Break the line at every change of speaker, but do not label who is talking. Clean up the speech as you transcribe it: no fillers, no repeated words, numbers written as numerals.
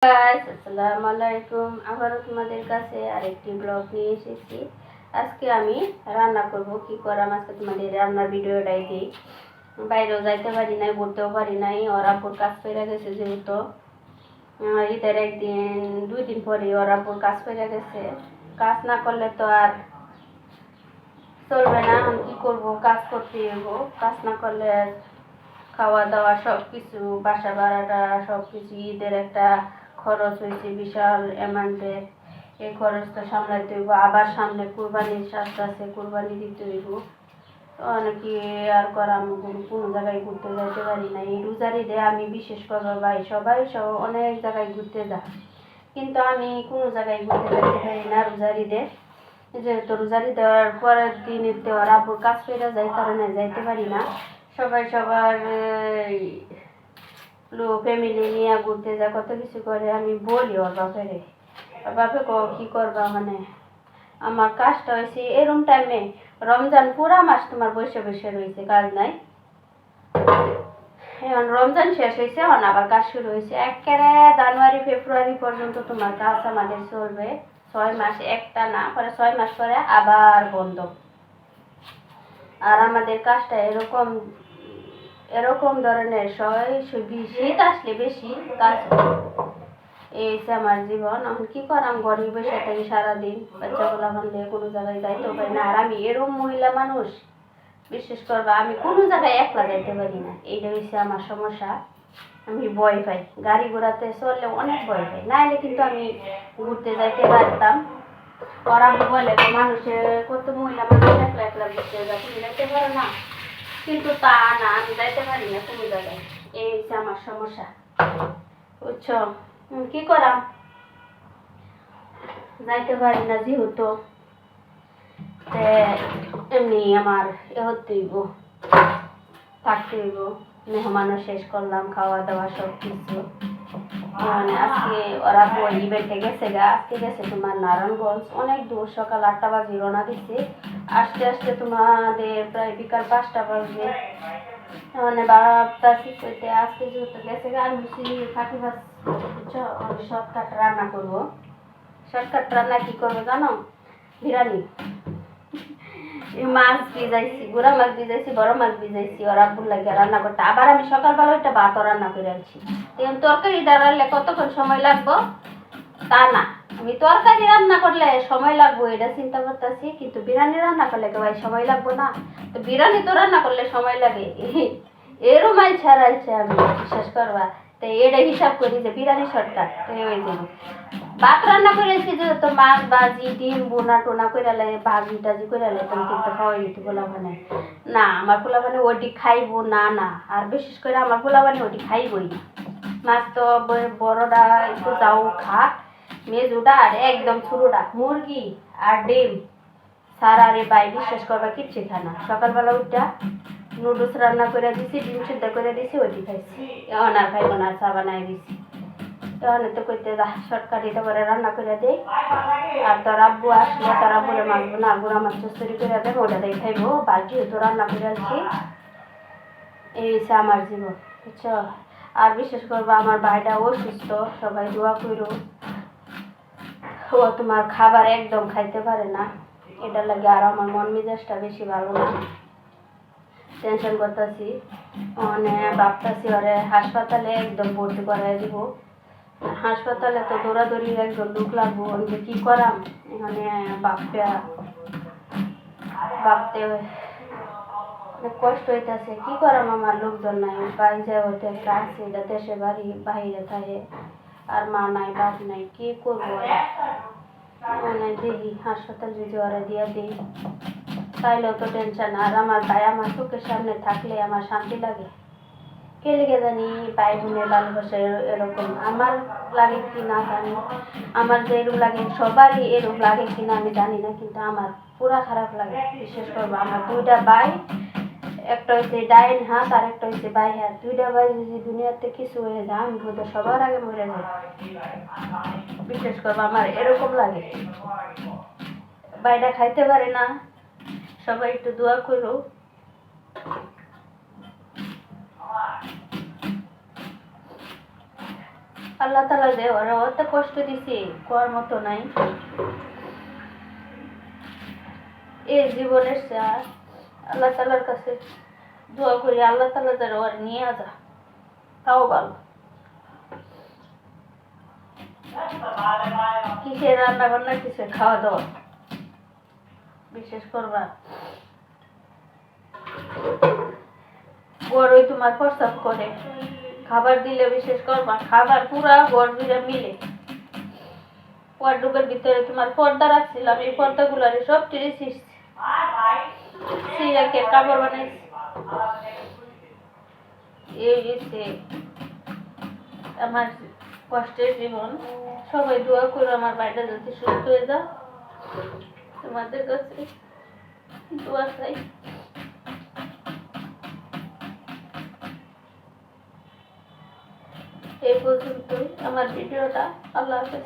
Guys আসসালামু আলাইকুম। আবারও তোমাদের কাছে আরেকটি ব্লগ নিয়ে এসেছি। আজকে আমি রান্না করব। কি করাম আজকে তোমাদের রান্নার ভিডিওটাই দিই। বাইরেও যাইতে পারি নাই, ঘুরতেও পারি নাই, ওর আব্বুর কাজ পেরে গেছে যেহেতু ঈদের একদিন 2 দিন পরে ওর আব্বুর কাজ পেরে গেছে। কাজ না করলে তো আর চলবে না। আমি কি করব, কাজ করতে হইব। কাজ না করলে খাওয়া দাওয়া সব কিছু, বাসা ভাড়াটা সব কিছু, ঈদের একটা খরচ হয়েছে বিশাল অ্যামাউন্টের। এই খরচটা সামলাইতে হইব। আবার সামনে কুরবানির আস্তে আস্তে কুরবানি দিতে হইব। অনেকে আর করা আমি কোনো জায়গায় ঘুরতে যাইতে পারি না। এই রোজার ঈদে আমি বিশেষ করে ভাই সবাই অনেক জায়গায় ঘুরতে যায়, কিন্তু আমি কোনো জায়গায় ঘুরতে যাইতে পারি না রোজার ঈদে। যেহেতু রোজার ঈদের পরের দিন ওর আব্বুর কাজ পেরে যায়, কারণে যাইতে পারি না। সবাই সবার ফ্যামিলি নিয়ে ঘুরতে যায়, কত কিছু করে। আমি বলি ওর বাপেরে, ওর বাপে কি করবা, মানে আমার কাজটা হয়েছে এরম টাইমে, রমজান পুরা মাস তোমার বসে বসে রয়েছে, কাজ নাই। এখন রমজান শেষ হয়েছে, এখন আবার কাজ শুরু হয়েছে। একেবারে জানুয়ারি ফেব্রুয়ারি পর্যন্ত তোমার কাজ আমাদের চলবে। 6 মাস একটা না, পরে 6 মাস পরে আবার বন্ধ। আর আমাদের কাজটা এরকম এরকম ধরনের শীত আসলে বেশি কাজ। এই হচ্ছে আমার জীবন। এখন কি করাম, ঘরে বসে থাকি সারাদিন, বাচ্চাগুলো বানলে কোনো জায়গায় যাইতেও পারি না। আর আমি এরকম মহিলা মানুষ, বিশেষ করবা আমি কোনো জায়গায় একলা যাইতে পারি না। এইটা হচ্ছে আমার সমস্যা। আমি ভয় পাই, গাড়ি ঘোড়াতে চললে অনেক ভয় পাই, নাইলে কিন্তু আমি ঘুরতে যাইতে পারতাম। ওরা বলে মানুষের, কত মহিলা মানুষ একলা একলা ঘুরতে যায়, তুমি যাইতে পারো না, কিন্তু তা না, আমি যাইতে পারি না কোনো জায়গায়। এই হচ্ছে আমার সমস্যা, বুঝছো। কি করাম, যাইতে পারি না যেহেতু, এমনি আমার হতে হইব, থাকতে হইব। মেহমানও শেষ করলাম, খাওয়া দাওয়া সব কিছু। মানে আজকে ওরা বই ইভেন্টে গেছে আজকে গেছে তোমার নারায়ণগঞ্জ, অনেক দূর। সকাল 8টা বাজে রওনা দিচ্ছে, আসতে আসতে তোমাদের প্রায় বিকাল 5টা বাজবে। মানে ভাবতাছি কইতে আজকে যেহেতু গেছে আমি থাকি বাস, বুঝছো। আমি শর্টকাট রান্না করবো। শর্টকাট রান্না কি করবো জানো? বিরিয়ানি। মাছ ভিজাইছি, গুড়া মাছ ভিজাইছি, বড় মাছ ভিজাইছি ওর আব্বুর লাগে রান্না করতে। আবার আমি সকালবেলা ওইটা ভাতও রান্না করে আনছি। তরকারিটা রান্নালে কতক্ষণ সময় লাগবো তা না, আমি তরকারি রান্না করলে সময় লাগবো এটা চিন্তা করতেছি, কিন্তু বিরিয়ানি রান্না করলে ভাই সময় লাগবো না? তো বিরিয়ানি তো রান্না করলে সময় লাগে। এরও মাই ছাড়াইছে আমি, বিশ্বাস করবা। তো এটা হিসাব করি যে বিরিয়ানি শর্টকাট হয়ে যাবে। ভাত রান্না করেছি যেহেতু, মাছ ভাজি ডিম বোনা টোনা করে ভাজি টাজি করে তুমি কিন্তু খাওয়াই দিতে পোলাবানে না। আমার পোলাবানে ওটি খাইবো না না, আর বিশেষ করে আমার পোলাবানে ওটি খাইবই না। মাছ তো বড়টা একটু যাও খা, মেজুটা আর একদম ছোটটা মুরগি আর ডিম সারা রে বাই, বিশ্বাস করবা কিচ্ছু খায় না। সকালবেলা উঠটা নুডলস রান্না করে দিছি, ডিম সিদ্ধ করে দিছি, ওটি খাইছি। এখন আর খাইব না, চা বানাই দিছি। তখন তো করতে শর্টকাট এটা করে রান্না করে দিই। আর তোর আব্বু আসলে তোর আব্বুরে মাছবো না, গুঁড়া মাছ চুরি করে দেবো, ওটা দিয়ে খাইবো। বাকি তো রান্না করে আসছি। এই হচ্ছে আমার জীবন, বুঝছো। আর বিশেষ করবো আমার ভাইটা অসুস্থ, সবাই দোয়া করো। ও তোমার খাবার একদম খাইতে পারে না, এটা লাগে আর আমার মন মেজাজটা বেশি ভালো না। টেনশন করতেছি, মানে ভাবতেছি ওরে হাসপাতালে একদম ভর্তি করাই দিব। হাসপাতালে তো দৌড়াদৌড়ি একজন লোক লাগবো, যে কি করাম এখানে ভাবতে অনেক কষ্ট হইতেছে। কি করাম, আমার লোকজন নাই, বাইরে হইতে একটা আছে, এটা দেশে বাড়ি বাইরে থাকে, আর মা নাই বাপ নাই, কি করবো। মানে দেখি হাসপাতাল যদি ওরা দিয়ে দিই তাইলেও তো টেনশন। আর আমার ভাই আমার চোখের সামনে থাকলে আমার শান্তি লাগে। কে লিখে জানি ভাই বোনের ভালোবাসা এরকম আমার লাগে কি না জানি, আমার যে এরকম লাগে সবারই এরকম লাগে কিনা আমি জানি না, কিন্তু আমার পুরা খারাপ লাগে। বিশেষ করবো আমার 2টা ভাই, একটা হচ্ছে ডাইন হাত আর একটা হচ্ছে বাই হাত। 2টা ভাই যদি দুনিয়াতে কিছু হয়ে যায় আমি বোধ সবার আগে মরে যাই। বিশেষ করবো আমার এরকম লাগে। বাইটা খাইতে পারে না, সবাই একটু দোয়া করো। আল্লাহ তালা যে ওরা অত কষ্ট দিছে কোয়ার মতো নাই। এই জীবনের চার আল্লাহ তালার কাছে দোয়া করি আল্লাহ তালা যারা ওর নিয়ে আসা তাও ভালো। কিসের রান্না বান্না কিসের খাওয়া দাওয়া বিশেষ করবা গড় ওই তোমার প্রস্তাব করে খাবার দিলে বিশেষ করবা খাবার পুরা গড় জুড়ে মিলে ওয়ার্ডরোবের ভিতরে তোমার পর্দা রাখছিলাম এই পর্দাগুলো সব টিরে সিরাকের কাপড় বানাইছি। এই গেছে আমার কষ্টের জীবন। সবাই দোয়া করো আমার বাড়িটা যদি সুস্থ হয়ে যাও। তোমাদের কাছে দোয়া চাই। এই পর্যন্তই আমার ভিডিওটা। আল্লাহ হাফেজ।